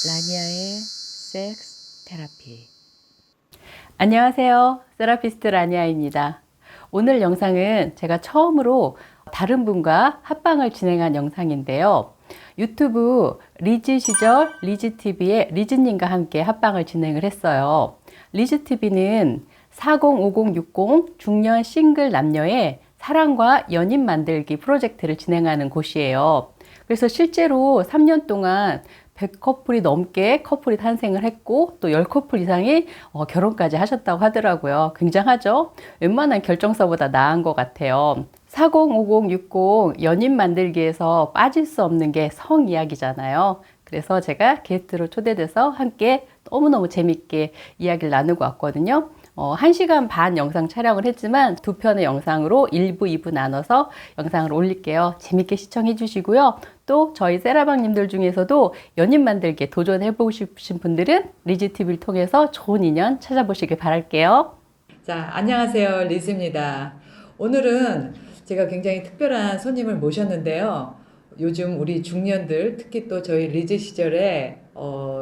라니아의 섹스 테라피. 안녕하세요. 세라피스트 라니아입니다. 오늘 영상은 제가 처음으로 다른 분과 합방을 진행한 영상인데요. 유튜브 리즈 시절 리즈TV의 리즈님과 함께 합방을 진행을 했어요. 리즈TV는 40, 50, 60 중년 싱글 남녀의 사랑과 연인 만들기 프로젝트를 진행하는 곳이에요. 그래서 실제로 3년 동안 100커플이 넘게 커플이 탄생을 했고 또 10커플 이상이 결혼까지 하셨다고 하더라고요. 굉장하죠? 웬만한 결정서보다 나은 것 같아요. 40, 50, 60 연인 만들기에서 빠질 수 없는 게 성 이야기잖아요. 그래서 제가 게스트로 초대돼서 함께 너무너무 재밌게 이야기를 나누고 왔거든요. 1시간 반 영상 촬영을 했지만 두 편의 영상으로 1부, 2부 나눠서 영상을 올릴게요. 재밌게 시청해 주시고요. 또 저희 세라방님들 중에서도 연인 만들기에 도전해보고 싶으신 분들은 리즈TV를 통해서 좋은 인연 찾아보시길 바랄게요. 자, 안녕하세요. 리즈입니다. 오늘은 제가 굉장히 특별한 손님을 모셨는데요. 요즘 우리 중년들, 특히 또 저희 리즈 시절에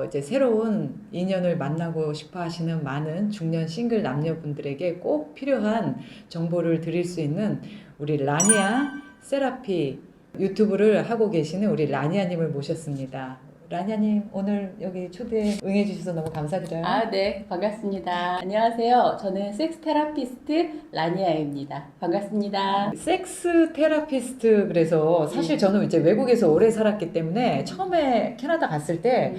이제 새로운 인연을 만나고 싶어 하시는 많은 중년 싱글 남녀분들에게 꼭 필요한 정보를 드릴 수 있는 우리 라니아 세라피 유튜브를 하고 계시는 우리 라니아님을 모셨습니다. 라니아님, 오늘 여기 초대 응해주셔서 너무 감사드려요. 네, 반갑습니다. 안녕하세요. 저는 섹스 테라피스트 라니아입니다. 반갑습니다. 섹스 테라피스트. 그래서 사실 저는 이제 외국에서 오래 살았기 때문에 처음에 캐나다 갔을 때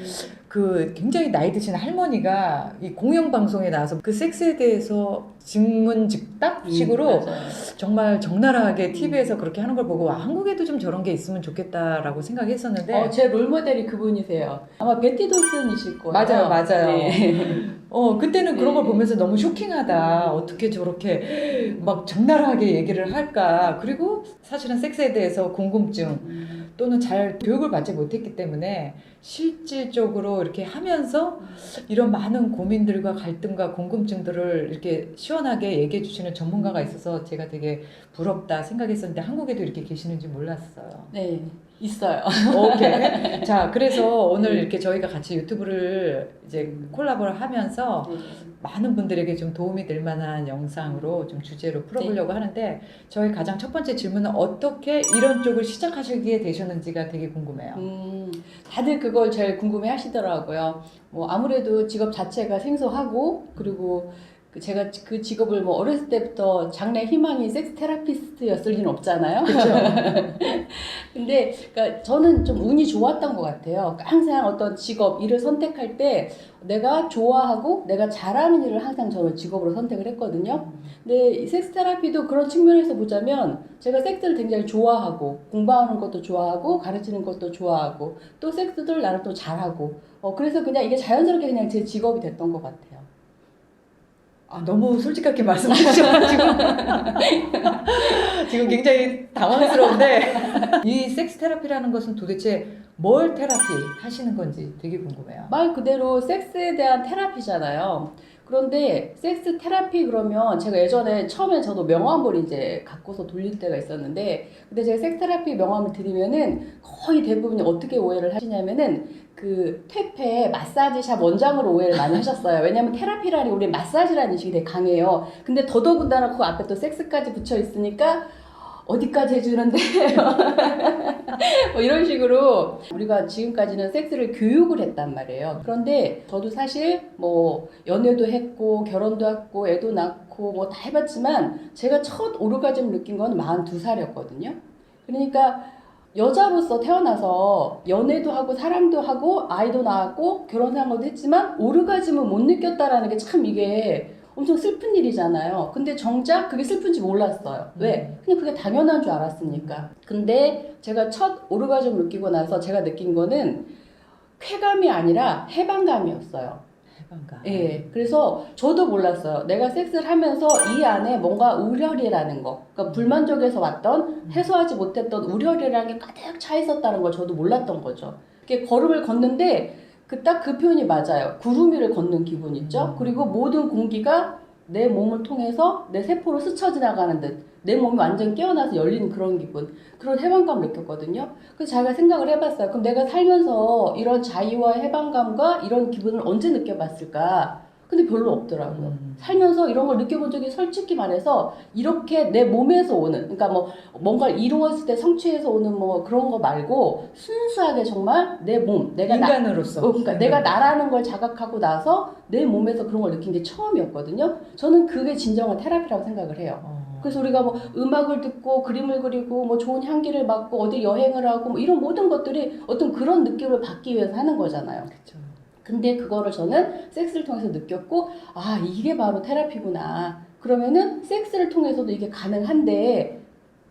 그 굉장히 나이 드신 할머니가 이 공영방송에 나와서 그 섹스에 대해서 직문즉답식으로 맞아요. 정말 적나라하게 TV에서 그렇게 하는 걸 보고 와, 한국에도 좀 저런 게 있으면 좋겠다라고 생각했었는데 제 롤모델이 그분이세요. 아마 베티 돌슨이실 거예요. 맞아요. 네. 그때는 그런 걸 네. 보면서 너무 쇼킹하다. 어떻게 저렇게 막 적나라하게 얘기를 할까. 그리고 사실은 섹스에 대해서 궁금증 또는 잘 교육을 받지 못했기 때문에 실질적으로 이렇게 하면서 이런 많은 고민들과 갈등과 궁금증들을 이렇게 시원하게 얘기해 주시는 전문가가 있어서 제가 되게 부럽다 생각했었는데 한국에도 이렇게 계시는지 몰랐어요. 네, 있어요. 오케이. 자, 그래서 오늘 네. 이렇게 저희가 같이 유튜브를 이제 콜라보를 하면서 많은 분들에게 좀 도움이 될 만한 영상으로 좀 주제로 풀어보려고 하는데 저희 가장 첫 번째 질문은 어떻게 이런 쪽을 시작하시게 되셨는지가 되게 궁금해요. 다들 그걸 제일 궁금해 하시더라고요. 뭐 아무래도 직업 자체가 생소하고 그리고 제가 그 직업을 뭐 어렸을 때부터 장래 희망이 섹스 테라피스트였을 리는 없잖아요. 그렇죠? 근데 그러니까 저는 좀 운이 좋았던 것 같아요. 그러니까 항상 어떤 직업, 일을 선택할 때 내가 좋아하고 내가 잘하는 일을 항상 저는 직업으로 선택을 했거든요. 근데 이 섹스 테라피도 그런 측면에서 보자면 제가 섹스를 굉장히 좋아하고 공부하는 것도 좋아하고 가르치는 것도 좋아하고 또 섹스를 나를 또 잘하고 그래서 그냥 이게 자연스럽게 그냥 제 직업이 됐던 것 같아요. 너무 솔직하게 말씀하셔가지고 지금 굉장히 당황스러운데 이 섹스 테라피라는 것은 도대체 뭘 테라피 하시는 건지 되게 궁금해요. 말 그대로 섹스에 대한 테라피잖아요. 그런데 섹스 테라피 그러면 제가 예전에 처음에 저도 명함을 이제 갖고서 돌릴 때가 있었는데 근데 제가 섹스 테라피 명함을 드리면은 거의 대부분이 어떻게 오해를 하시냐면은 그 퇴폐 마사지샵 원장으로 오해를 많이 하셨어요. 왜냐면 테라피라는 우리 마사지라는 인식이 되게 강해요. 근데 더더군다나 그 앞에 또 섹스까지 붙여 있으니까 어디까지 해주는데 뭐 이런 식으로 우리가 지금까지는 섹스를 교육을 했단 말이에요. 그런데 저도 사실 뭐 연애도 했고 결혼도 했고 애도 낳고 뭐 다 해봤지만 제가 첫 오르가즘을 느낀 건 42살이었거든요. 그러니까 여자로서 태어나서 연애도 하고 사랑도 하고 아이도 낳았고 결혼 생활도 했지만 오르가즘을 못 느꼈다라는 게 참 이게 엄청 슬픈 일이잖아요. 근데 정작 그게 슬픈지 몰랐어요. 왜? 그냥 그게 당연한 줄 알았으니까. 근데 제가 첫 오르가즘을 느끼고 나서 제가 느낀 거는 쾌감이 아니라 해방감이었어요. 해방감. 예. 그래서 저도 몰랐어요. 내가 섹스를 하면서 이 안에 뭔가 우열이라는 거. 그러니까 불만족에서 왔던 해소하지 못했던 우열이라는 게 가득 차 있었다는 걸 저도 몰랐던 거죠. 이렇게 걸음을 걷는데 딱 그 표현이 맞아요. 구름 위를 걷는 기분 있죠? 그리고 모든 공기가 내 몸을 통해서 내 세포로 스쳐 지나가는 듯 내 몸이 완전 깨어나서 열리는 그런 기분, 그런 해방감을 느꼈거든요. 그래서 자기가 생각을 해봤어요. 그럼 내가 살면서 이런 자유와 해방감과 이런 기분을 언제 느껴봤을까? 근데 별로 없더라고요. 살면서 이런 걸 느껴본 적이 솔직히 말해서 이렇게 내 몸에서 오는, 그러니까 뭐 뭔가를 이루었을 때 성취해서 오는 뭐 그런 거 말고 순수하게 정말 내 몸, 내가 인간으로서. 그러니까 내가 나라는 걸 자각하고 나서 내 몸에서 그런 걸 느낀 게 처음이었거든요. 저는 그게 진정한 테라피라고 생각을 해요. 그래서 우리가 뭐 음악을 듣고 그림을 그리고 뭐 좋은 향기를 맡고 어디 여행을 하고 뭐 이런 모든 것들이 어떤 그런 느낌을 받기 위해서 하는 거잖아요. 그쵸. 근데 그거를 저는 섹스를 통해서 느꼈고, 아, 이게 바로 테라피구나. 그러면은 섹스를 통해서도 이게 가능한데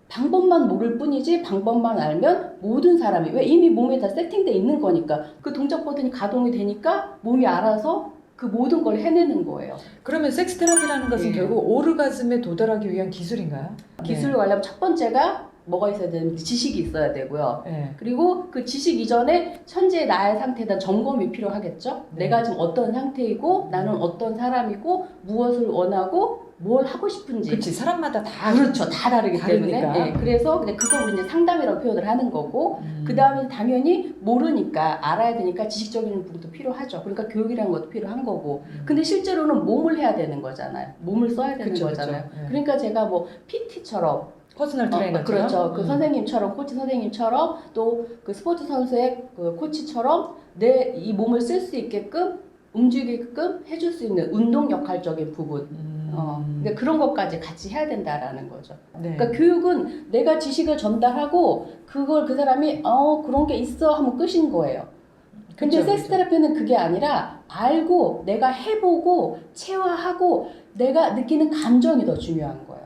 방법만 모를 뿐이지 방법만 알면 모든 사람이, 왜 이미 몸에 다 세팅돼 있는 거니까 그 동작 버튼이 가동이 되니까 몸이 알아서 그 모든 걸 해내는 거예요. 그러면 섹스 테라피라는 것은 예. 결국 오르가즘에 도달하기 위한 기술인가요? 기술을 하려면 첫 번째가 뭐가 있어야 되는데 지식이 있어야 되고요. 네. 그리고 그 지식 이전에 현재 나의 상태에 대한 점검이 필요하겠죠. 네. 내가 지금 어떤 상태이고 나는 어떤 사람이고 무엇을 원하고 뭘 하고 싶은지. 그렇지. 사람마다 다 그렇죠. 다 다르기 다르니까. 때문에. 예, 그래서 그냥 그걸 우리 이제 상담이라고 표현을 하는 거고, 그 다음에 당연히 모르니까 알아야 되니까 지식적인 부분도 필요하죠. 그러니까 교육이라는 것도 필요한 거고. 근데 실제로는 몸을 해야 되는 거잖아요. 몸을 써야 되는 그쵸, 거잖아요. 그쵸. 예. 그러니까 제가 뭐 PT처럼 퍼스널 트레이너처럼. 그렇죠. 그 선생님처럼, 코치 선생님처럼, 또 그 스포츠 선수의 그 코치처럼 내 이 몸을 쓸 수 있게끔 움직이게끔 해줄 수 있는 운동 역할적인 부분. 근데 그런 것까지 같이 해야 된다라는 거죠. 네. 그러니까 교육은 내가 지식을 전달하고 그걸 그 사람이 그런 게 있어 하면 끝인 거예요. 근데 그쵸, 섹스 그쵸. 테라피는 그게 아니라 알고 내가 해보고 체화하고 내가 느끼는 감정이 더 중요한 거예요.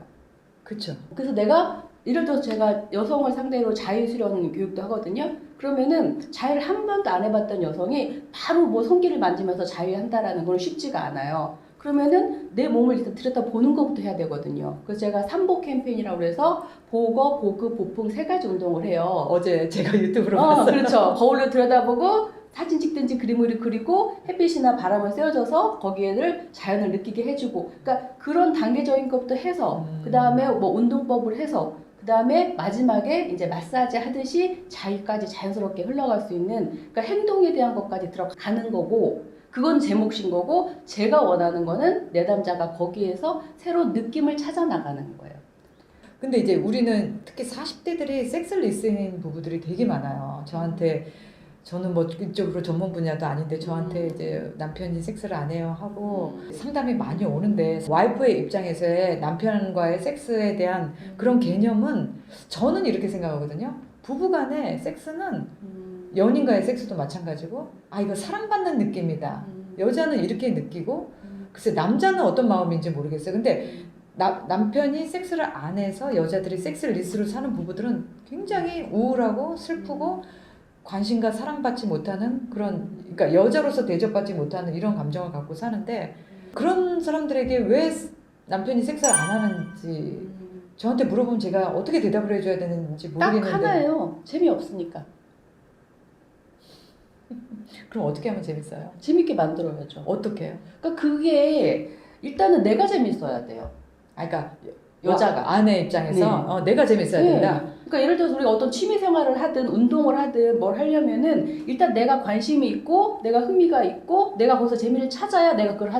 그렇죠. 그래서 내가 예를 들어서 제가 여성을 상대로 자유 수련 교육도 하거든요. 그러면은 자유를 한 번도 안 해봤던 여성이 바로 뭐 손길을 만지면서 자유한다라는 건 쉽지가 않아요. 그러면은 내 몸을 일단 들여다보는 것부터 해야 되거든요. 그래서 제가 삼복 캠페인이라고 해서 보거, 보급, 보풍 세 가지 운동을 해요. 어제 제가 유튜브로 봤어요. 그렇죠. 거울로 들여다보고 사진 찍든지 그림을 그리고 햇빛이나 바람을 쐬어줘서 거기에를 자연을 느끼게 해주고, 그러니까 그런 단계적인 것부터 해서 그 다음에 뭐 운동법을 해서 그 다음에 마지막에 이제 마사지 하듯이 자유까지 자연스럽게 흘러갈 수 있는, 그러니까 행동에 대한 것까지 들어가는 거고, 그건 제 몫인 거고, 제가 원하는 거는 내담자가 거기에서 새로운 느낌을 찾아 나가는 거예요. 근데 이제 우리는 특히 40대들이 섹스를 리스닝 부부들이 되게 많아요. 저한테, 저는 뭐 이쪽으로 전문 분야도 아닌데 저한테 이제 남편이 섹스를 안 해요 하고 상담이 많이 오는데, 와이프의 입장에서의 남편과의 섹스에 대한 그런 개념은 저는 이렇게 생각하거든요. 부부간의 섹스는 연인과의 섹스도 마찬가지고, 아, 이거 사랑받는 느낌이다. 여자는 이렇게 느끼고, 글쎄 남자는 어떤 마음인지 모르겠어요. 근데 남편이 섹스를 안 해서 여자들이 섹스 리스로 사는 부부들은 굉장히 우울하고 슬프고 관심과 사랑받지 못하는 그런, 그러니까 여자로서 대접받지 못하는 이런 감정을 갖고 사는데, 그런 사람들에게 왜 남편이 섹스를 안 하는지 저한테 물어보면 제가 어떻게 대답을 해줘야 되는지 모르겠는데. 딱 하나예요. 재미없으니까. 그럼 어떻게 하면 재밌어요? 재밌게 만들어야죠. 어떻게 해요? 그러니까 그게 일단은 내가 재밌어야 돼요. 아, 그러니까 여자가. 아내 입장에서 내가 재밌어야 네. 된다. 그러니까 예를 들어서 우리가 어떤 취미 생활을 하든 운동을 하든 뭘 하려면은 일단 내가 관심이 있고 내가 흥미가 있고 내가 거기서 재미를 찾아야 내가 그걸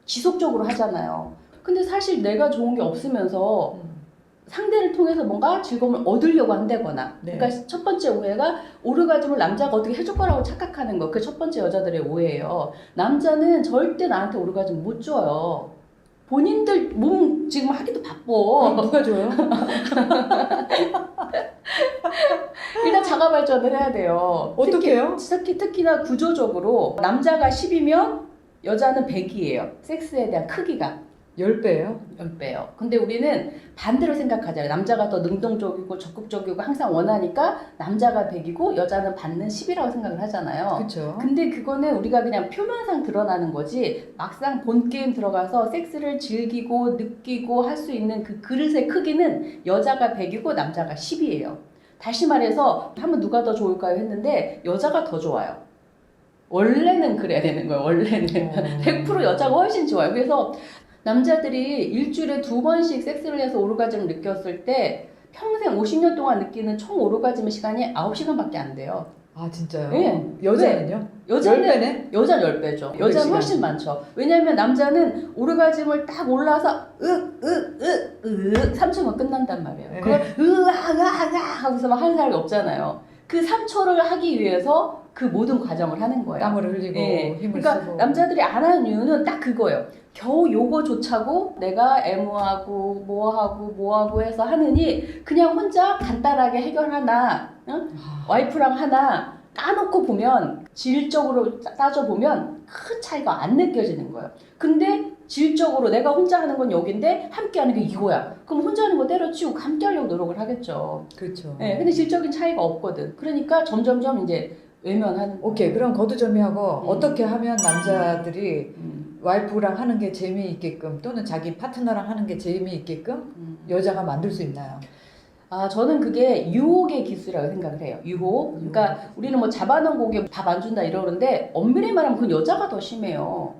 지속적으로 하잖아요. 근데 사실 내가 좋은 게 없으면서 상대를 통해서 뭔가 즐거움을 얻으려고 한다거나. 네. 그러니까 첫 번째 오해가 오르가즘을 남자가 어떻게 해줄 거라고 착각하는 거. 그게 첫 번째 여자들의 오해예요. 남자는 절대 나한테 오르가즘 못 줘요. 본인들 몸 지금 하기도 바빠. 누가 줘요? 일단 자가 발전을 해야 돼요. 어떻게 해요? 특히나 구조적으로 남자가 10이면 여자는 100이에요. 섹스에 대한 크기가. 10배예요? 10배요. 근데 우리는 반대로 생각하잖아요. 남자가 더 능동적이고 적극적이고 항상 원하니까 남자가 100이고 여자는 받는 10이라고 생각을 하잖아요. 그렇죠. 근데 그거는 우리가 그냥 표면상 드러나는 거지, 막상 본 게임 들어가서 섹스를 즐기고 느끼고 할 수 있는 그 그릇의 크기는 여자가 100이고 남자가 10이에요. 다시 말해서 한번 누가 더 좋을까요 했는데 여자가 더 좋아요. 원래는 그래야 되는 거예요. 원래는 100% 여자가 훨씬 좋아요. 그래서 남자들이 일주일에 2번씩 섹스를 해서 오르가즘을 느꼈을 때 평생 50년 동안 느끼는 총 오르가즘의 시간이 9시간밖에 안 돼요. 아 진짜요? 예. 여자는요? 여자는 10배네? 여자는 10배죠. 여자는 500시간. 훨씬 많죠. 왜냐하면 남자는 오르가즘을 딱 올라서 으으으으 3초면 끝난단 말이에요. 네. 그걸 으아으아으아 하고서 막 하는 사람이 없잖아요. 그 3초를 하기 위해서 그 모든 과정을 하는 거예요. 땀을 흘리고 예. 힘을 그러니까 쓰고. 남자들이 안 하는 이유는 딱 그거예요. 겨우 요거조차고 내가 애무하고 뭐하고 해서 하느니 그냥 혼자 간단하게 해결하나 응? 와이프랑 하나 까놓고 보면 질적으로 따져보면 큰 차이가 안 느껴지는 거예요. 근데 질적으로 내가 혼자 하는 건 여긴데 함께 하는 게 이거야. 그럼 혼자 하는 거 때려치우고 함께 하려고 노력을 하겠죠. 그렇죠. 예, 근데 질적인 차이가 없거든. 그러니까 점점점 이제 외면하는 오케이. 그럼 거두절미하고 어떻게 하면 남자들이 음. 와이프랑 하는 게 재미있게끔 또는 자기 파트너랑 하는 게 재미있게끔 여자가 만들 수 있나요? 아, 저는 그게 유혹의 기술이라고 생각을 해요. 유혹. 그러니까 우리는 뭐 잡아놓은 고기에 밥 안 준다 이러는데 엄밀히 말하면 그건 여자가 더 심해요.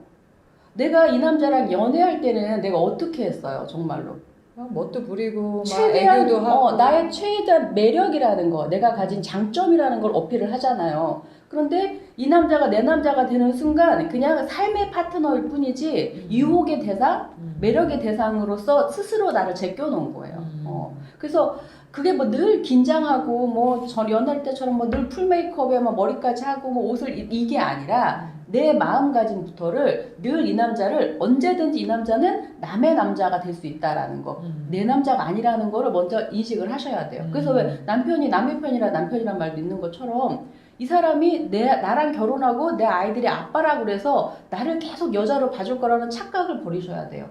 내가 이 남자랑 연애할 때는 내가 어떻게 했어요, 정말로. 멋도 부리고 막 최대한 애교도 하고. 나의 최대한 매력이라는 거, 내가 가진 장점이라는 걸 어필을 하잖아요. 그런데 이 남자가 내 남자가 되는 순간 그냥 삶의 파트너일 뿐이지 유혹의 대상, 매력의 대상으로서 스스로 나를 제껴놓은 거예요. 그래서 그게 뭐 늘 긴장하고 뭐 전 연애할 때처럼 뭐 늘 풀 메이크업에 뭐 머리까지 하고 뭐 옷을 이게 아니라 내 마음가짐부터를 늘 이 남자를 언제든지 이 남자는 남의 남자가 될 수 있다라는 거. 내 남자가 아니라는 거를 먼저 인식을 하셔야 돼요. 그래서 왜 남편이 남의 편이라 남편이란 말 믿는 것처럼 이 사람이 나랑 결혼하고 내 아이들이 아빠라고 그래서 나를 계속 여자로 봐줄 거라는 착각을 버리셔야 돼요.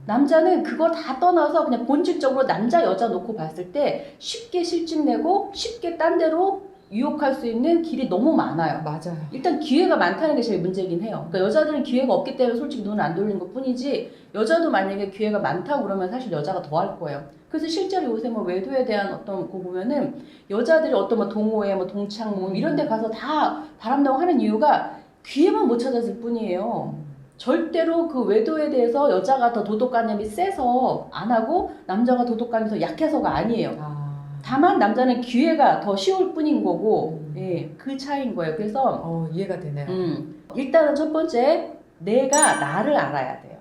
남자는 그걸 다 떠나서 그냥 본질적으로 남자 여자 놓고 봤을 때 쉽게 실증내고 쉽게 딴 데로 유혹할 수 있는 길이 너무 많아요. 맞아요. 일단 기회가 많다는 게 제일 문제긴 해요. 그러니까 여자들은 기회가 없기 때문에 솔직히 눈을 안 돌리는 것 뿐이지 여자도 만약에 기회가 많다고 그러면 사실 여자가 더 할 거예요. 그래서 실제로 요새 뭐 외도에 대한 어떤 거 보면은 여자들이 어떤 뭐 동호회, 뭐 동창 모임 이런 데 가서 다 바람나고 하는 이유가 기회만 못 찾았을 뿐이에요. 절대로 그 외도에 대해서 여자가 더 도덕관념이 세서 안 하고 남자가 도덕관념이 더 약해서가 아니에요. 다만 남자는 기회가 더 쉬울 뿐인 거고 예, 그 차이인 거예요. 그래서 이해가 되네요. 일단은 첫 번째 내가 나를 알아야 돼요.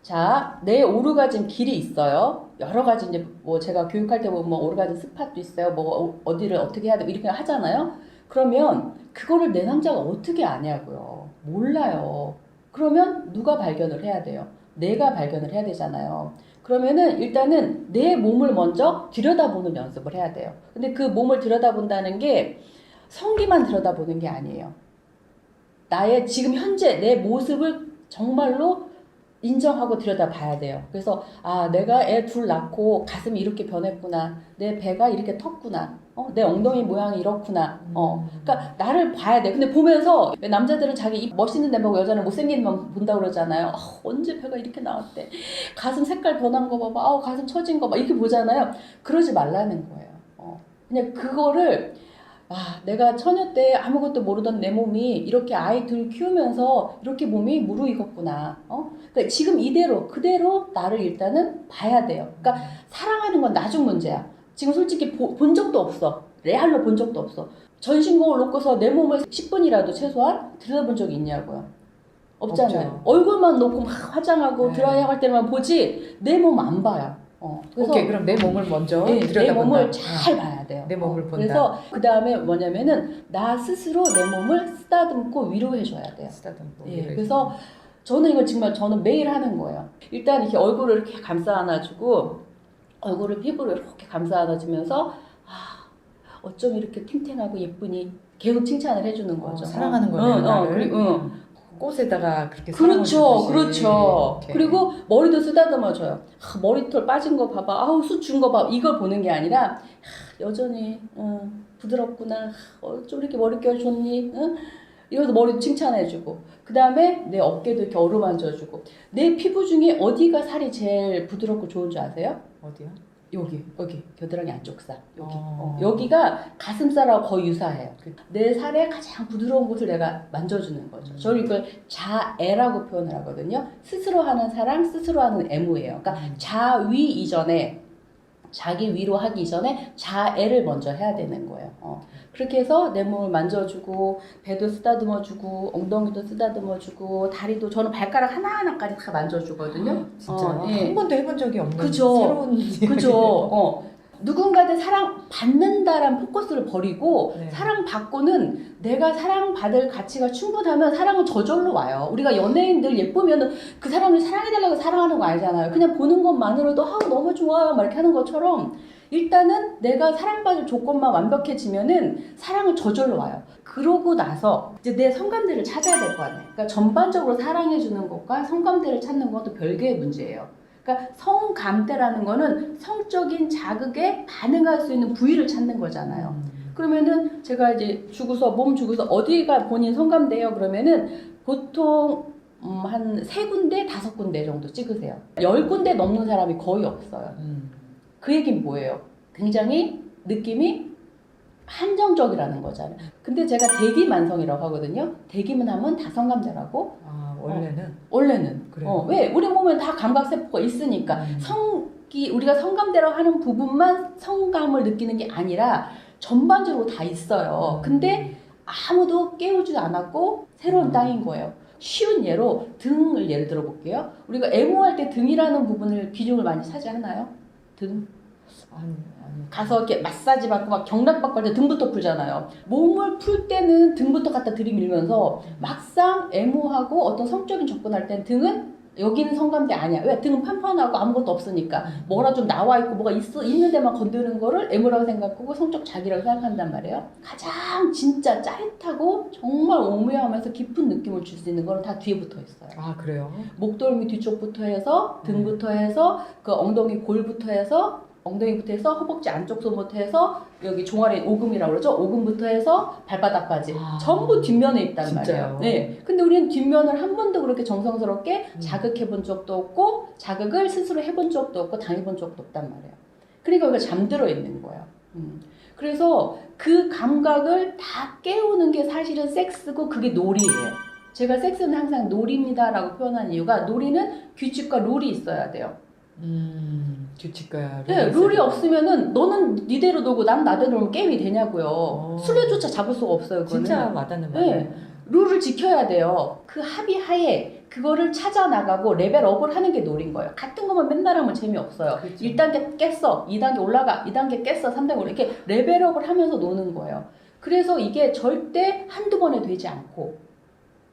자, 내 오르가즘 길이 있어요. 여러 가지 이제 뭐 제가 교육할 때 보면 뭐 오르가즘 스팟도 있어요. 뭐 어디를 어떻게 해야 되고 이렇게 하잖아요. 그러면 그거를 내 남자가 어떻게 아냐고요. 몰라요. 그러면 누가 발견을 해야 돼요? 내가 발견을 해야 되잖아요. 그러면은 일단은 내 몸을 먼저 들여다보는 연습을 해야 돼요. 근데 그 몸을 들여다본다는 게 성기만 들여다보는 게 아니에요. 나의 지금 현재 내 모습을 정말로 인정하고 들여다봐야 돼요. 그래서 내가 애 둘 낳고 가슴이 이렇게 변했구나. 내 배가 이렇게 텄구나. 내 엉덩이 모양이 이렇구나. 그러니까 나를 봐야 돼. 근데 보면서 왜 남자들은 자기 입 멋있는 데 보고 여자는 못생긴 만 본다고 그러잖아요. 언제 배가 이렇게 나왔대. 가슴 색깔 변한 거 봐봐. 가슴 처진 거 봐. 이렇게 보잖아요. 그러지 말라는 거예요. 그냥 그거를 내가 처녀 때 아무것도 모르던 내 몸이 이렇게 아이 둘 키우면서 이렇게 몸이 무르익었구나. 그러니까 지금 그대로 나를 일단은 봐야 돼요. 그러니까 사랑하는 건 나중 문제야. 지금 솔직히 본 적도 없어. 레알로 본 적도 없어. 전신곡을 놓고서 내 몸을 10분이라도 최소한 들여다본 적이 있냐고요. 없잖아요. 없죠. 얼굴만 놓고 막 화장하고 네. 드라이어 할 때만 보지 내 몸 안 봐요. 그래서 오케이, 그럼 내 몸을 먼저 내 들여다본다. 몸을 잘 봐야 돼요. 내 몸을 본다. 그래서 그 다음에 뭐냐면은 나 스스로 내 몸을 쓰다듬고 위로해 줘야 돼요. 쓰다듬고. 예, 그래서 저는 이걸 정말 저는 매일 하는 거예요. 일단 이렇게 얼굴을 이렇게 감싸 안아주고 얼굴을 피부로 이렇게 감싸 안아주면서 어쩜 이렇게 탱탱하고 예쁘니 계속 칭찬을 해주는 거죠. 사랑하는 거네요. 나를. 꽃에다가 그렇게 그렇죠. 주듯이. 오케이. 그리고 머리도 쓰다듬어줘요. 머리털 빠진 거 봐봐. 숱 준 거 봐. 이걸 보는 게 아니라 여전히 부드럽구나. 좀 이렇게 머릿결 좋니? 이러면서 머리도 칭찬해주고 그 다음에 내 어깨도 이렇게 어루만져주고 내 피부 중에 어디가 살이 제일 부드럽고 좋은 줄 아세요? 어디요? 여기 겨드랑이 안쪽살 여기 여기가 가슴살하고 거의 유사해요. 내 살의 가장 부드러운 곳을 내가 만져주는 거죠. 저는 이걸 자애라고 표현을 하거든요. 스스로 하는 사랑, 스스로 하는 애무예요. 그러니까 자위 이전에 자기 위로 하기 이전에 자애를 먼저 해야 되는 거예요. 그렇게 해서 내 몸을 만져주고 배도 쓰다듬어주고 엉덩이도 쓰다듬어주고 다리도 저는 발가락 하나하나까지 다 만져주거든요. 진짜 예. 한 번도 해본 적이 없는 그죠. 새로운 그죠. 누군가한테 사랑받는다라는 포커스를 버리고 네. 사랑받고는 내가 사랑받을 가치가 충분하면 사랑은 저절로 와요. 우리가 연예인들 예쁘면은 그 사람을 사랑해달라고 사랑하는 거 아니잖아요. 그냥 보는 것만으로도 너무 좋아요 막 이렇게 하는 것처럼 일단은 내가 사랑받을 조건만 완벽해지면은 사랑은 저절로 와요. 그러고 나서 이제 내 성감대를 찾아야 될 거 아니에요. 그러니까 전반적으로 사랑해주는 것과 성감대를 찾는 것도 별개의 문제예요. 그러니까 성감대라는 거는 성적인 자극에 반응할 수 있는 부위를 찾는 거잖아요. 그러면은 제가 이제 몸 주고서 어디가 본인 성감대예요? 그러면은 보통 한 3군데, 5군데 정도 찍으세요. 10군데 넘는 사람이 거의 없어요. 그 얘기는 뭐예요? 굉장히 느낌이 한정적이라는 거잖아요. 근데 제가 대기만성이라고 하거든요. 대기만 하면 다 성감대라고. 원래는. 그래요. 왜? 우리 몸에 다 감각세포가 있으니까. 우리가 성감대라고 하는 부분만 성감을 느끼는 게 아니라 전반적으로 다 있어요. 근데 아무도 깨우지 않았고 새로운 땅인 거예요. 쉬운 예로 등을 예를 들어 볼게요. 우리가 애무할 때 등이라는 부분을 비중을 많이 차지하나요? 등? 아니. 가서 이렇게 마사지 받고 막 경락 받고 할 때 등부터 풀잖아요. 몸을 풀 때는 등부터 갖다 들이밀면서 막상 애무하고 어떤 성적인 접근할 땐 등은 여기는 성감대 아니야. 왜? 등은 판판하고 아무것도 없으니까 뭐라 좀 나와 있고 뭐가 있는 데만 건드는 거를 애무라고 생각하고 성적 자기라고 생각한단 말이에요. 가장 진짜 짜릿하고 정말 오묘하면서 깊은 느낌을 줄 수 있는 거는 다 뒤에 붙어 있어요. 아, 그래요? 목덜미 뒤쪽부터 해서 등부터 해서 그 엉덩이 골부터 해서 허벅지 안쪽 손부터 해서 여기 종아리 오금이라고 그러죠. 오금부터 해서 발바닥까지 전부 뒷면에 있단 진짜요? 말이에요. 네. 근데 우리는 뒷면을 한 번도 그렇게 정성스럽게 자극해 본 적도 없고 자극을 스스로 해본 적도 없고 당해본 적도 없단 말이에요. 그러니까 우리가 잠들어 있는 거예요. 그래서 그 감각을 다 깨우는 게 사실은 섹스고 그게 놀이예요. 제가 섹스는 항상 놀이입니다라고 표현하는 이유가 놀이는 규칙과 룰이 있어야 돼요. 규칙과 네, 룰이 없으면은 너는 니대로 놀고 난 나대로 놀면 게임이 되냐고요. 술래조차 잡을 수가 없어요. 그거는. 진짜 와닿는 말이에요. 네, 룰을 지켜야 돼요. 그 합의 하에 그거를 찾아 나가고 레벨업을 하는 게 놀인 거예요. 같은 것만 맨날 하면 재미없어요. 그렇죠. 1단계 깼어, 2단계 올라가, 2단계 깼어, 3단계 올라가 이렇게 레벨업을 하면서 노는 거예요. 그래서 이게 절대 한두 번에 되지 않고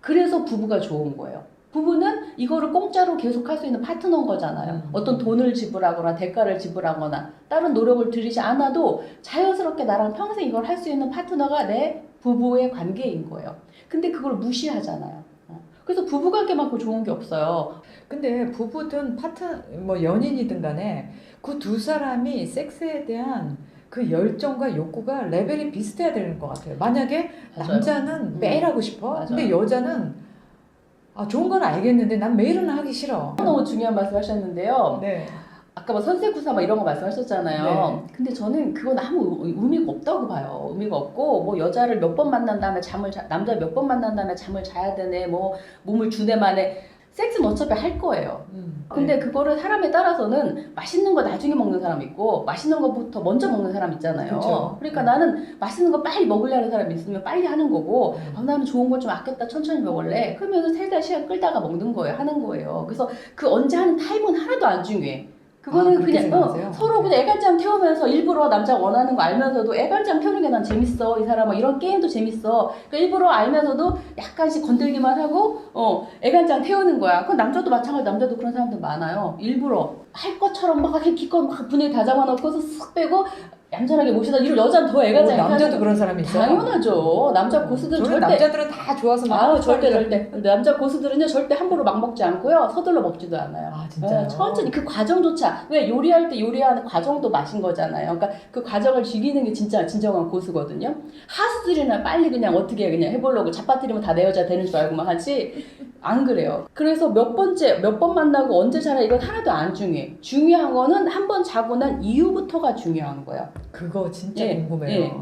그래서 부부가 좋은 거예요. 부부는 이거를 공짜로 계속 할 수 있는 파트너인 거잖아요. 어떤 돈을 지불하거나 대가를 지불하거나 다른 노력을 들이지 않아도 자연스럽게 나랑 평생 이걸 할 수 있는 파트너가 내 부부의 관계인 거예요. 근데 그걸 무시하잖아요. 그래서 부부관계만큼 좋은 게 없어요. 근데 부부든 연인이든 간에 그 두 사람이 섹스에 대한 그 열정과 욕구가 레벨이 비슷해야 되는 것 같아요. 만약에 맞아요. 남자는 매일 하고 싶어. 맞아요. 근데 여자는 좋은 건 알겠는데 난 매일은 하기 싫어. 너무 중요한 말씀 하셨는데요. 네. 아까 뭐 선세구사 막 이런 거 말씀하셨잖아요. 네. 근데 저는 그건 아무 의미가 없다고 봐요. 의미가 없고 뭐 여자를 몇 번 만난 다음에 남자 몇 번 만난 다음에 잠을 자야 되네. 뭐 몸을 주네 만에 섹스는 어차피 할 거예요. 근데 그거를 사람에 따라서는 맛있는 거 나중에 먹는 사람 있고 맛있는 거부터 먼저 먹는 사람 있잖아요. 그쵸. 그러니까 나는 맛있는 거 빨리 먹으려는 사람이 있으면 빨리 하는 거고 나는 좋은 거 좀 아꼈다 천천히 먹을래. 그러면 살다 시간 끌다가 먹는 거예요. 하는 거예요. 그래서 그 언제 하는 타임은 하나도 안 중요해. 그거는 그렇게 그냥 생각하세요? 서로 그냥 애간장 태우면서 일부러 남자가 원하는 거 알면서도 애간장 태우는 게 난 재밌어. 이 사람아 이런 게임도 재밌어. 그러니까 일부러 알면서도 약간씩 건들기만 하고 애간장 태우는 거야. 그건 남자도 마찬가지. 남자도 그런 사람들 많아요. 일부러 할 것처럼 막 기껏 막 분위기 다 잡아놓고서 쓱 빼고 얌전하게 모시다 이런 여자는 더 애가 잘 남자도 그런 사람이 있어요? 당연하죠. 남자 고수들은 저는 절대 남자들은 다 좋아서 막 아우 절대 근데 남자 고수들은요 절대 함부로 막 먹지 않고요 서둘러 먹지도 않아요. 아 진짜요? 천천히 그 과정조차 왜 요리할 때 요리하는 과정도 맛인 거잖아요. 그러니까 그 과정을 즐기는 게 진짜 진정한 고수거든요. 하수들이나 빨리 그냥 어떻게 그냥 해보려고 잡아뜨리면 다 내 여자 되는 줄 알고만 하지 안 그래요. 그래서 몇 번 만나고 언제 자라 이건 하나도 안 중요해. 중요한 거는 한 번 자고 난 이후부터가 중요한 거예요. 그거 진짜 예, 궁금해요. 예.